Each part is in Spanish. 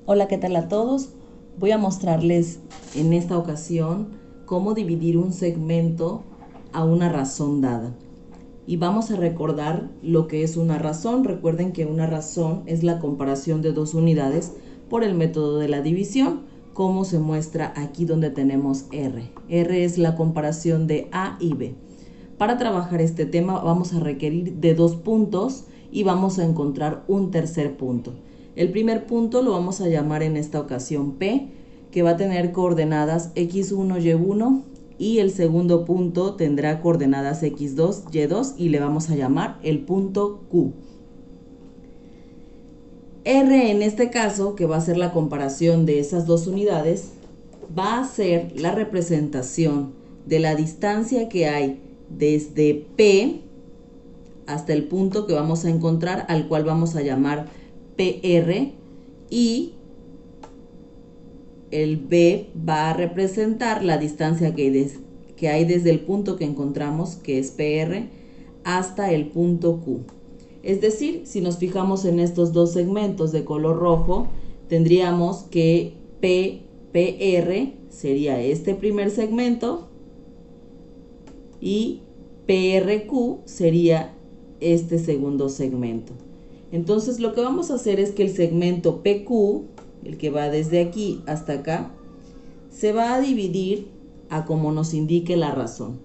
Hola, ¿qué tal a todos? Voy a mostrarles en esta ocasión cómo dividir un segmento a una razón dada. Y vamos a recordar lo que es una razón. Recuerden que una razón es la comparación de dos unidades por el método de la división, como se muestra aquí donde tenemos R. R es la comparación de A y B. Para trabajar este tema vamos a requerir de dos puntos y vamos a encontrar un tercer punto. El primer punto lo vamos a llamar en esta ocasión P, que va a tener coordenadas x1, y1, y el segundo punto tendrá coordenadas x2, y2 y le vamos a llamar el punto Q. R en este caso, que va a ser la comparación de esas dos unidades, va a ser la representación de la distancia que hay desde P hasta el punto que vamos a encontrar, al cual vamos a llamar PR, y el B va a representar la distancia que hay desde el punto que encontramos, que es PR, hasta el punto Q. Es decir, si nos fijamos en estos dos segmentos de color rojo, tendríamos que PR sería este primer segmento y PRQ sería este segundo segmento. Entonces lo que vamos a hacer es que el segmento PQ, el que va desde aquí hasta acá, se va a dividir a como nos indique la razón.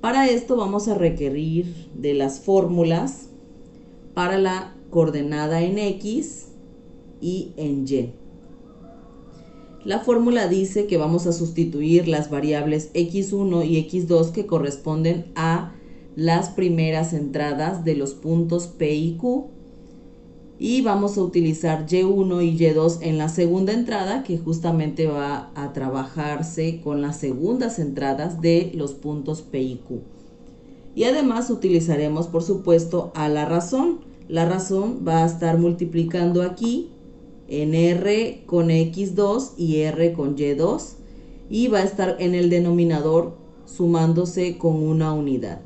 Para esto vamos a requerir de las fórmulas para la coordenada en X y en Y. La fórmula dice que vamos a sustituir las variables x1 y x2 que corresponden a las primeras entradas de los puntos P y Q, y vamos a utilizar y1 y y2 en la segunda entrada, que justamente va a trabajarse con las segundas entradas de los puntos P y Q. Y además utilizaremos, por supuesto, a la razón. La razón va a estar multiplicando aquí en R con X2 y R con Y2, y va a estar en el denominador sumándose con una unidad.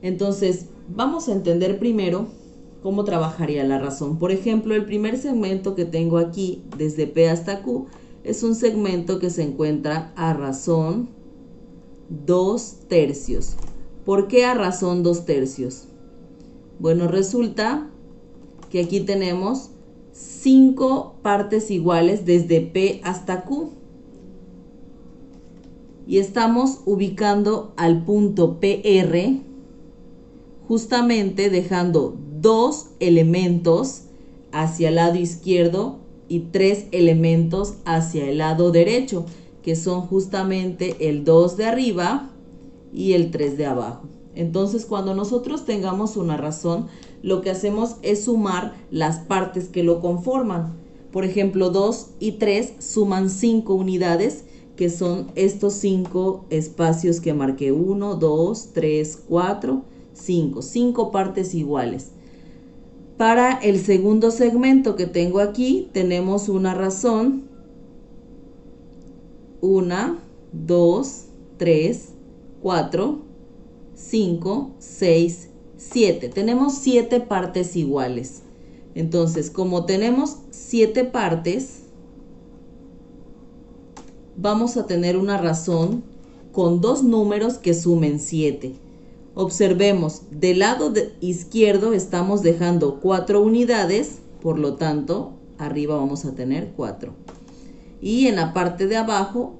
Entonces, vamos a entender primero cómo trabajaría la razón. Por ejemplo, el primer segmento que tengo aquí, desde P hasta Q, es un segmento que se encuentra a razón 2/3. ¿Por qué a razón 2/3? Bueno, resulta que aquí tenemos 5 partes iguales desde P hasta Q. Y estamos ubicando al punto PR justamente dejando 2 elementos hacia el lado izquierdo y 3 elementos hacia el lado derecho, que son justamente el 2 de arriba y el 3 de abajo. Entonces, cuando nosotros tengamos una razón, lo que hacemos es sumar las partes que lo conforman. Por ejemplo, 2 y 3 suman 5 unidades, que son estos 5 espacios que marqué: 1, 2, 3, 4, 5. 5 partes iguales. Para el segundo segmento que tengo aquí, tenemos una razón: 1, 2, 3, 4, 5, 6, 7. Tenemos 7 partes iguales. Entonces, como tenemos 7 partes, vamos a tener una razón con dos números que sumen 7. Observemos, del lado izquierdo estamos dejando 4 unidades, por lo tanto, arriba vamos a tener 4. Y en la parte de abajo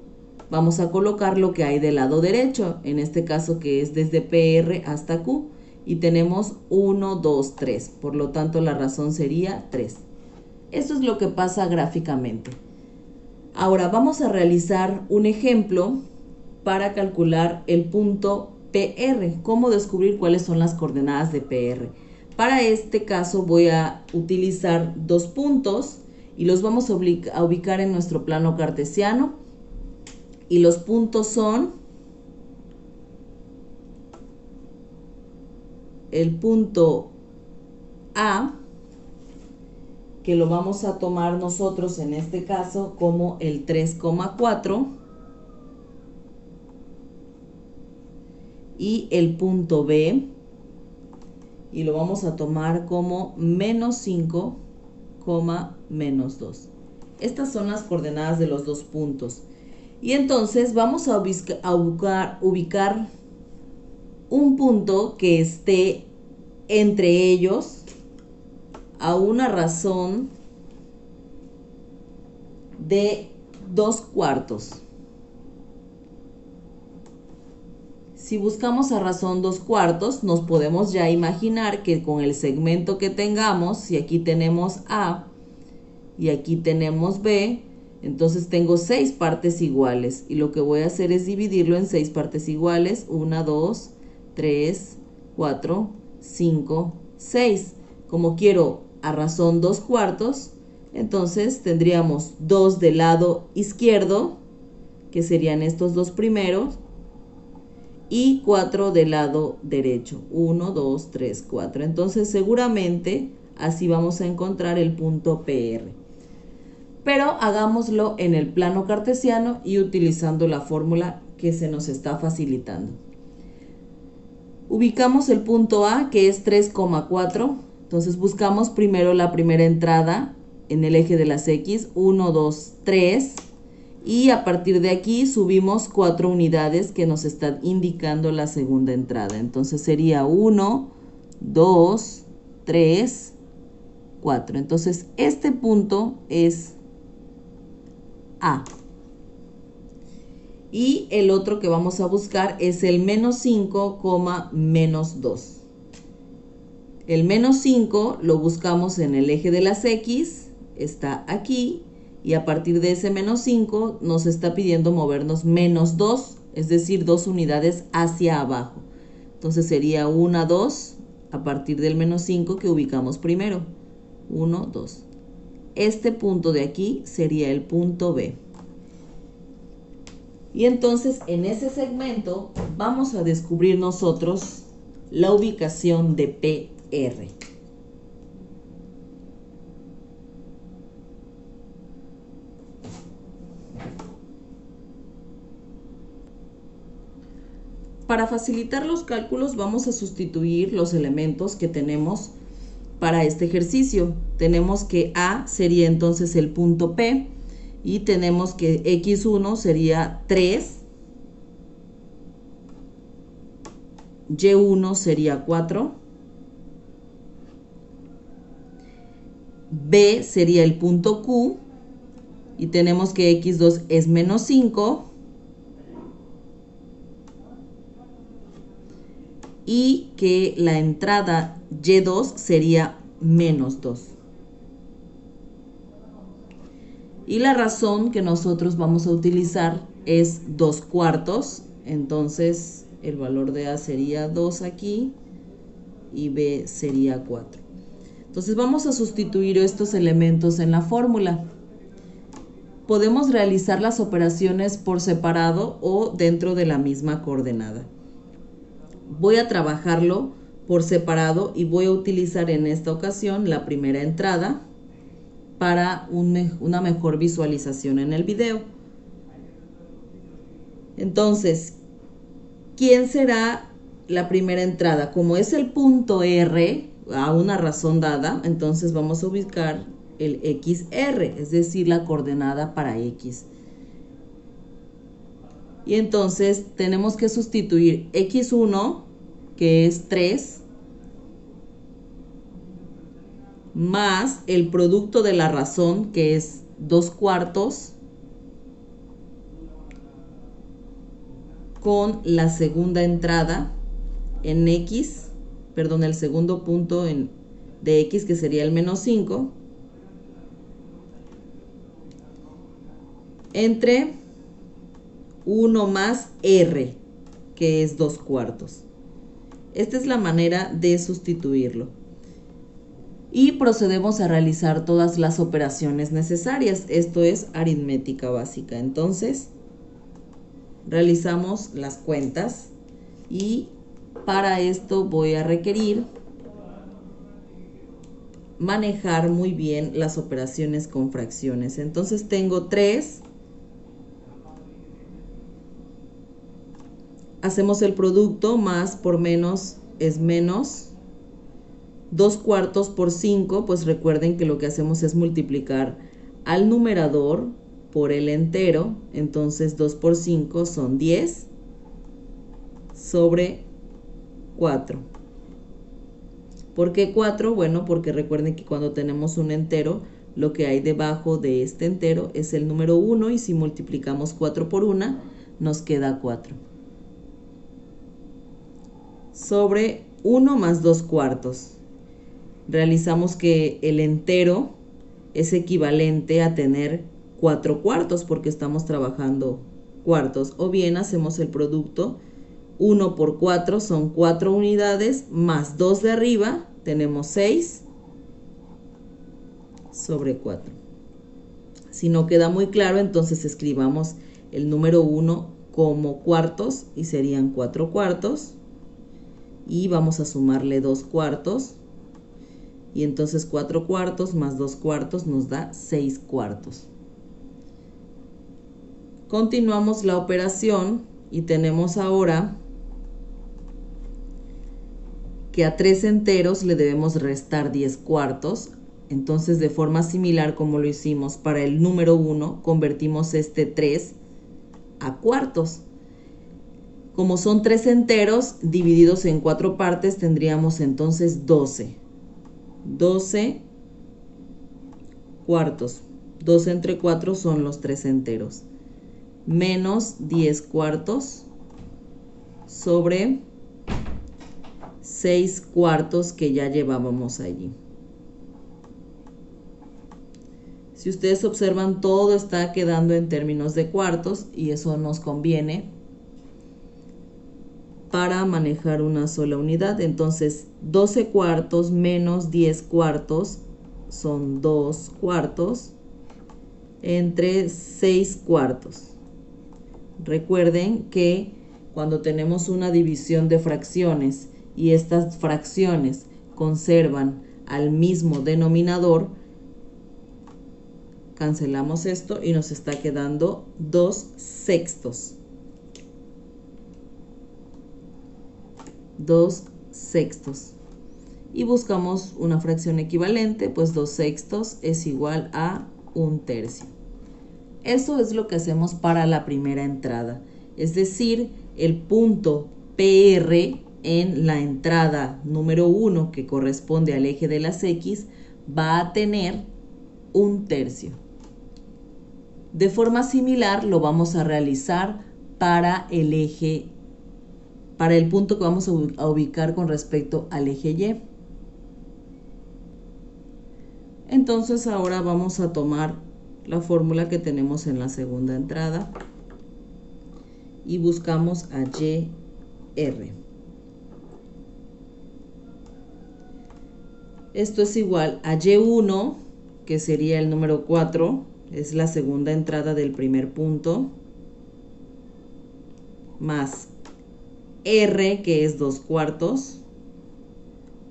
vamos a colocar lo que hay del lado derecho, en este caso que es desde PR hasta Q, y tenemos 1, 2, 3, por lo tanto la razón sería 3. Esto es lo que pasa gráficamente. Ahora vamos a realizar un ejemplo para calcular el punto PR, cómo descubrir cuáles son las coordenadas de PR. Para este caso voy a utilizar dos puntos y los vamos a ubicar en nuestro plano cartesiano, y los puntos son el punto A, que lo vamos a tomar nosotros en este caso como el 3,4, y el punto B, y lo vamos a tomar como -5, -2. Estas son las coordenadas de los dos puntos. Y entonces vamos a ubicar un punto que esté entre ellos a una razón de 2/4. Si buscamos a razón 2/4, nos podemos ya imaginar que con el segmento que tengamos, si aquí tenemos A y aquí tenemos B, entonces tengo 6 partes iguales. Y lo que voy a hacer es dividirlo en 6 partes iguales. 1, 2, 3, 4, 5, 6. Como quiero a razón 2/4, entonces tendríamos 2 del lado izquierdo, que serían estos dos primeros, y 4 del lado derecho. 1, 2, 3, 4. Entonces seguramente así vamos a encontrar el punto PR. Pero hagámoslo en el plano cartesiano y utilizando la fórmula que se nos está facilitando. Ubicamos el punto A, que es 3,4. Entonces buscamos primero la primera entrada en el eje de las X. 1, 2, 3. Y a partir de aquí subimos 4 unidades que nos están indicando la segunda entrada. Entonces sería 1, 2, 3, 4. Entonces este punto es A. Y el otro que vamos a buscar es el menos 5, menos 2. El menos 5 lo buscamos en el eje de las X, está aquí. Y a partir de ese menos 5 nos está pidiendo movernos menos 2, es decir, 2 unidades hacia abajo. Entonces sería 1, 2, a partir del menos 5 que ubicamos primero. 1, 2. Este punto de aquí sería el punto B. Y entonces en ese segmento vamos a descubrir nosotros la ubicación de PR. Para facilitar los cálculos vamos a sustituir los elementos que tenemos para este ejercicio. Tenemos que A sería entonces el punto P y tenemos que X1 sería 3, Y1 sería 4, B sería el punto Q y tenemos que X2 es menos 5, y que la entrada Y2 sería menos 2. Y la razón que nosotros vamos a utilizar es 2/4. Entonces el valor de A sería 2 aquí y B sería 4. Entonces vamos a sustituir estos elementos en la fórmula. Podemos realizar las operaciones por separado o dentro de la misma coordenada. Voy a trabajarlo por separado y voy a utilizar en esta ocasión la primera entrada para una mejor visualización en el video. Entonces, ¿quién será la primera entrada? Como es el punto R a una razón dada, entonces vamos a ubicar el XR, es decir, la coordenada para X. Y entonces tenemos que sustituir X1, que es 3, más el producto de la razón, que es 2/4, con la segunda entrada en X, perdón, el segundo punto de X, que sería el menos 5, entre 1 más R, que es 2/4. Esta es la manera de sustituirlo. Y procedemos a realizar todas las operaciones necesarias. Esto es aritmética básica. Entonces, realizamos las cuentas y para esto voy a requerir manejar muy bien las operaciones con fracciones. Entonces tengo 3. Hacemos el producto, más por menos es menos. 2/4 por 5, pues recuerden que lo que hacemos es multiplicar al numerador por el entero. Entonces 2 por 5 son 10 sobre 4. ¿Por qué 4? Bueno, porque recuerden que cuando tenemos un entero, lo que hay debajo de este entero es el número 1, y si multiplicamos 4 por 1, nos queda 4. Sobre 1 más 2 cuartos. Realizamos que el entero es equivalente a tener 4 cuartos porque estamos trabajando cuartos. O bien hacemos el producto. 1 por 4 son 4 unidades, más 2 de arriba, tenemos 6 sobre 4. Si no queda muy claro, entonces escribamos el número 1 como cuartos y serían 4 cuartos. Y vamos a sumarle 2 cuartos. Y entonces 4 cuartos más 2 cuartos nos da 6 cuartos. Continuamos la operación y tenemos ahora que a 3 enteros le debemos restar 10 cuartos. Entonces, de forma similar como lo hicimos para el número 1, convertimos este 3 a cuartos. Como son 3 enteros divididos en 4 partes, tendríamos entonces 12. 12 cuartos. 12 entre 4 son los 3 enteros. Menos 10 cuartos sobre 6 cuartos que ya llevábamos allí. Si ustedes observan, todo está quedando en términos de cuartos y eso nos conviene para manejar una sola unidad. Entonces 12 cuartos menos 10 cuartos son 2 cuartos entre 6 cuartos. Recuerden que cuando tenemos una división de fracciones y estas fracciones conservan al mismo denominador, cancelamos esto y nos está quedando 2 sextos. 2 sextos. Y buscamos una fracción equivalente, pues 2 sextos es igual a 1/3. Eso es lo que hacemos para la primera entrada. Es decir, el punto PR en la entrada número 1, que corresponde al eje de las X, va a tener 1/3. De forma similar lo vamos a realizar para el eje, para el punto que vamos a ubicar con respecto al eje Y. Entonces ahora vamos a tomar la fórmula que tenemos en la segunda entrada y buscamos a YR. Esto es igual a Y1, que sería el número 4, es la segunda entrada del primer punto, más R, que es 2 cuartos,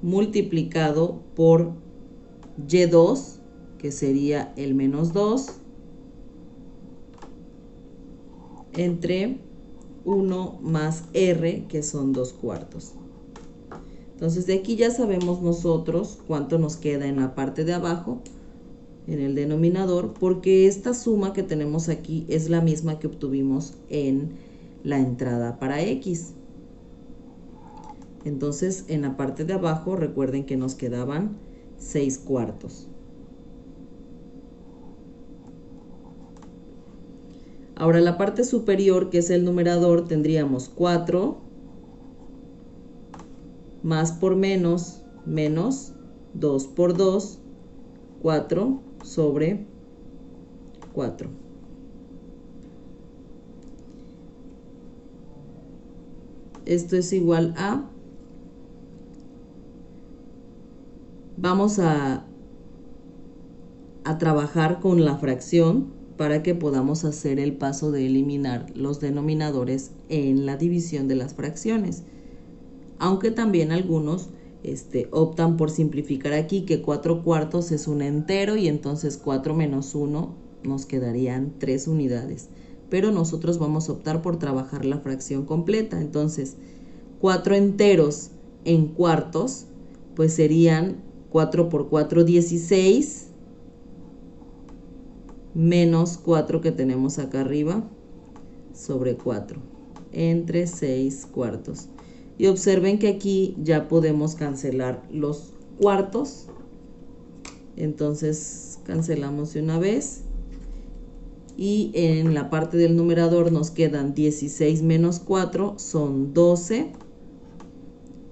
multiplicado por Y2, que sería el menos 2, entre 1 más R, que son 2 cuartos. Entonces de aquí ya sabemos nosotros cuánto nos queda en la parte de abajo, en el denominador, porque esta suma que tenemos aquí es la misma que obtuvimos en la entrada para X. Entonces en la parte de abajo recuerden que nos quedaban 6 cuartos. Ahora la parte superior, que es el numerador, tendríamos 4 más por menos, menos 2 por 2, 4 sobre 4. Esto es igual a, vamos a trabajar con la fracción para que podamos hacer el paso de eliminar los denominadores en la división de las fracciones. Aunque también algunos optan por simplificar aquí, que 4 cuartos es un entero y entonces 4 menos 1 nos quedarían 3 unidades. Pero nosotros vamos a optar por trabajar la fracción completa. Entonces 4 enteros en cuartos, pues serían 4 por 4, 16. menos 4 que tenemos acá arriba sobre 4 entre 6 cuartos. Y observen que aquí ya podemos cancelar los cuartos. Entonces cancelamos de una vez. Y en la parte del numerador nos quedan 16 menos 4, son 12.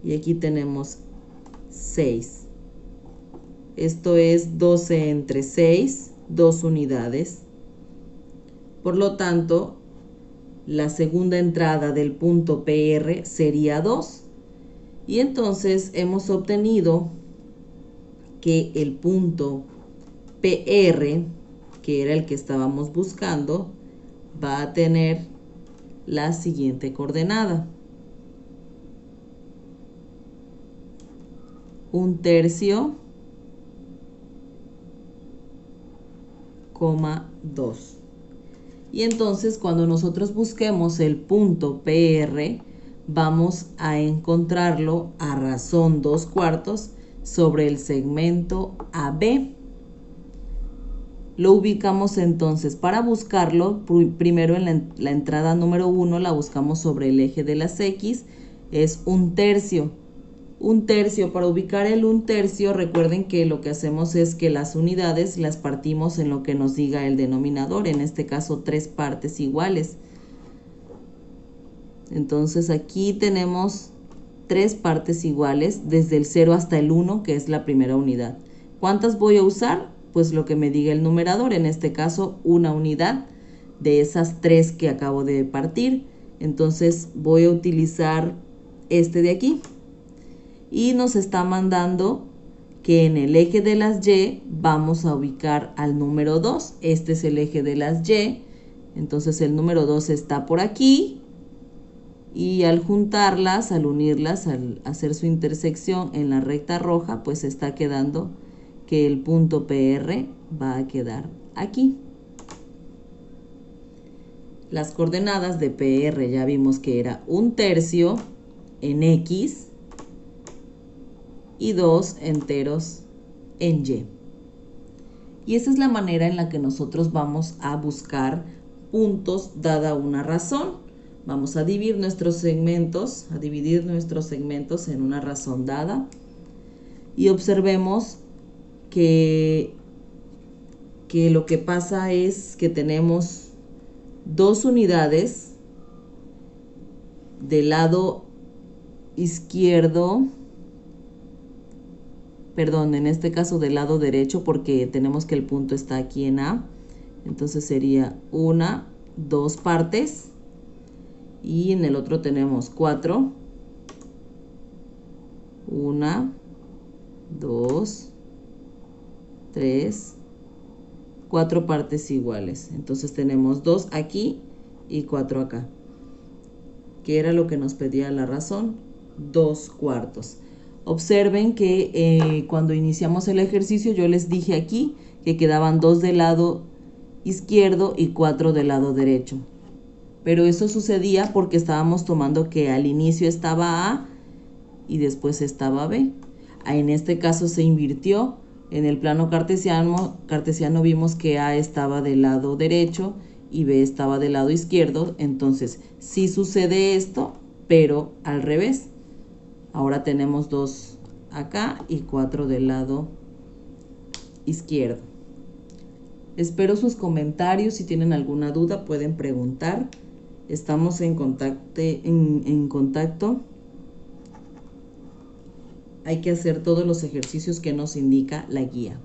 Y aquí tenemos 6. Esto es 12 entre 6, 2 unidades. Por lo tanto, la segunda entrada del punto PR sería 2. Y entonces hemos obtenido que el punto PR, que era el que estábamos buscando, va a tener la siguiente coordenada: 1/3, 2. Y entonces cuando nosotros busquemos el punto PR, vamos a encontrarlo a razón 2 cuartos sobre el segmento AB. Lo ubicamos entonces. Para buscarlo, primero en la entrada número 1 la buscamos sobre el eje de las X, es 1/3. 1/3, para ubicar el 1/3, recuerden que lo que hacemos es que las unidades las partimos en lo que nos diga el denominador, en este caso 3 partes iguales. Entonces aquí tenemos 3 partes iguales desde el 0 hasta el 1, que es la primera unidad. ¿Cuántas voy a usar? Pues lo que me diga el numerador, en este caso una unidad de esas 3 que acabo de partir. Entonces voy a utilizar este de aquí. Y nos está mandando que en el eje de las Y vamos a ubicar al número 2. Este es el eje de las Y. Entonces el número 2 está por aquí. Y al juntarlas, al unirlas, al hacer su intersección en la recta roja, pues está quedando que el punto PR va a quedar aquí. Las coordenadas de PR ya vimos que era 1/3 en X y 2 enteros en Y. Y esa es la manera en la que nosotros vamos a buscar puntos dada una razón. Vamos a dividir nuestros segmentos, en una razón dada. Y observemos que lo que pasa es que tenemos 2 unidades del lado izquierdo, perdón, en este caso del lado derecho, porque tenemos que el punto está aquí en A. Entonces sería 2 partes. Y en el otro tenemos 4. 1, 2, 3, 4 partes iguales. Entonces tenemos 2 aquí y 4 acá, que era lo que nos pedía la razón, 2 cuartos. Observen que cuando iniciamos el ejercicio yo les dije aquí que quedaban 2 del lado izquierdo y 4 del lado derecho. Pero eso sucedía porque estábamos tomando que al inicio estaba A y después estaba B. En este caso se invirtió. En el plano cartesiano vimos que A estaba del lado derecho y B estaba del lado izquierdo. Entonces sí sucede esto, pero al revés. Ahora tenemos 2 acá y 4 del lado izquierdo. Espero sus comentarios. Si tienen alguna duda pueden preguntar. Estamos en contacto. Hay que hacer todos los ejercicios que nos indica la guía.